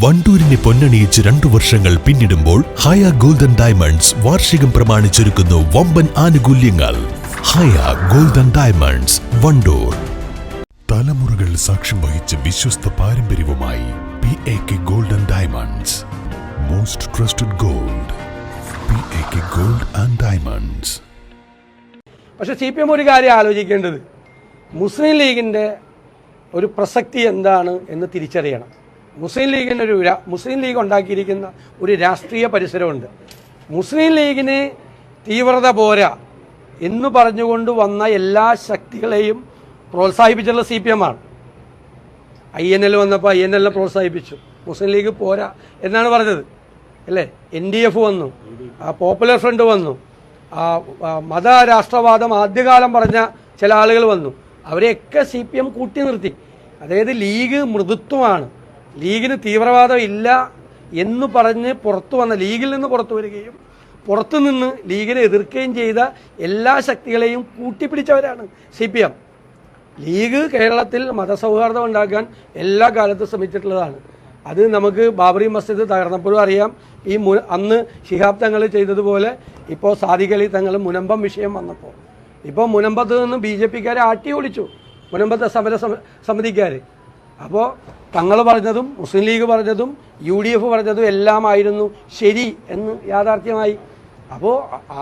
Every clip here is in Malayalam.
വണ്ടൂരിനെ പൊന്നണിയിച്ച് 2 വർഷങ്ങൾ പിന്നിടുമ്പോൾ ഹയ ഗോൾഡൻ ഡയമണ്ട്സ് വാർഷികം പ്രമാണിച്ചൊരുക്കുന്നു വമ്പൻ ആനുകൂല്യങ്ങൾ. ഹയ ഗോൾഡൻ ഡയമണ്ട്സ്, വണ്ടൂർ. തലമുറകൾ സാക്ഷ്യം വഹിച്ച വിശ്വസ്ത പാരമ്പര്യവുമായി PAK golden diamonds. Most trusted gold. PAK gold and diamonds. പക്ഷെ CPM ഒരു കാര്യം ആലോചിക്കേണ്ടത്, മുസ്ലിം ലീഗിൻ്റെ ഒരു പ്രസക്തി എന്താണ് എന്ന് തിരിച്ചറിയണം. മുസ്ലിം ലീഗ് ഉണ്ടാക്കിയിരിക്കുന്ന ഒരു രാഷ്ട്രീയ പരിസരമുണ്ട്. മുസ്ലിം ലീഗിന് തീവ്രത പോരാ എന്ന് പറഞ്ഞുകൊണ്ട് വന്ന എല്ലാ ശക്തികളെയും പ്രോത്സാഹിപ്പിച്ചുള്ള CPM ആണ്. INL വന്നപ്പോൾ INL പ്രോത്സാഹിപ്പിച്ചു, മുസ്ലിം ലീഗ് പോരാ എന്നാണ് പറഞ്ഞത് അല്ലേ. NDF വന്നു, പോപ്പുലർ ഫ്രണ്ട് വന്നു, മതരാഷ്ട്രവാദം ആദ്യകാലം പറഞ്ഞ ചില ആളുകൾ വന്നു. അവരെയൊക്കെ CPM കൂട്ടി നിർത്തി. അതായത് ലീഗ് മൃദുത്വമാണ്, ലീഗിന് തീവ്രവാദം ഇല്ല എന്ന് പറഞ്ഞ് ലീഗിൽ നിന്ന് പുറത്തു വരികയും പുറത്തുനിന്ന് ലീഗിനെ എതിർക്കുകയും ചെയ്ത എല്ലാ ശക്തികളെയും കൂട്ടിപ്പിടിച്ചവരാണ് CPM. ലീഗ് കേരളത്തിൽ മതസൗഹാർദ്ദം ഉണ്ടാക്കാൻ എല്ലാ കാലത്തും ശ്രമിച്ചിട്ടുള്ളതാണ്. അത് നമുക്ക് ബാബറി മസ്ജിദ് തകർന്നപ്പോഴും അറിയാം. അന്ന് ശിഹാബ് തങ്ങൾ ചെയ്തതുപോലെ ഇപ്പോൾ സാദിഖ് അലി തങ്ങൾ മുനമ്പം വിഷയം വന്നപ്പോൾ ഇപ്പോൾ മുനമ്പത്ത് നിന്ന് BJPക്കാരെ ആട്ടി ഓടിച്ചു, മുനമ്പത്തെ സമര സമിതിക്കാർ. അപ്പോൾ തങ്ങൾ പറഞ്ഞതും മുസ്ലിം ലീഗ് പറഞ്ഞതും UDF പറഞ്ഞതും എല്ലാമായിരുന്നു ശരി എന്ന് യാഥാർത്ഥ്യമായി. അപ്പോൾ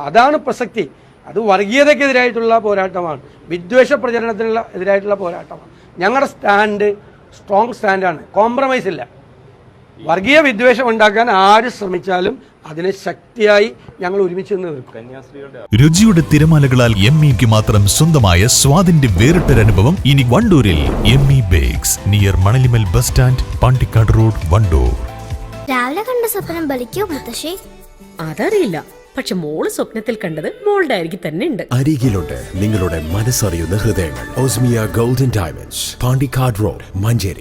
അതാണ് പ്രസക്തി. അത് വർഗീയതയ്ക്കെതിരായിട്ടുള്ള പോരാട്ടമാണ്, വിദ്വേഷ പ്രചരണത്തിനുള്ള എതിരായിട്ടുള്ള പോരാട്ടമാണ്. ഞങ്ങളുടെ സ്റ്റാൻഡ് സ്ട്രോങ് സ്റ്റാൻഡാണ്, കോംപ്രമൈസ് ഇല്ല. വർഗീയ വിദ്വേഷം ഉണ്ടാക്കാൻ ആര് ശ്രമിച്ചാലും അതിനെ ശക്തിയായി ഞങ്ങൾ ഒരുമിച്ച് നിന്ന് നിൽക്കും. രുചിയുടെ തിരമാലകളാൽ ME മാത്രം സ്വന്തമായ സ്വാദിന്റെ വേറിട്ടൊരനുഭവം ഇനി വണ്ടൂരിൽ. ME bakes, near Manalimal bus stand, Pandikkad road, Wandoor. രാവിലെ കണ്ട സ്വപ്നം ബലിക്കോ മുത്തശ്ശി? അതറിയില്ല, പക്ഷെ മോള് സ്വപ്നത്തിൽ കണ്ടത് മോളുടെ അരികിൽ തന്നെ ഉണ്ട്. അരികിലുണ്ട് നിങ്ങളുടെ മനസ്സറിയുന്ന ഹൃദയങ്ങൾ. Osmia golden diamonds, Pandikkad road, Manjeri.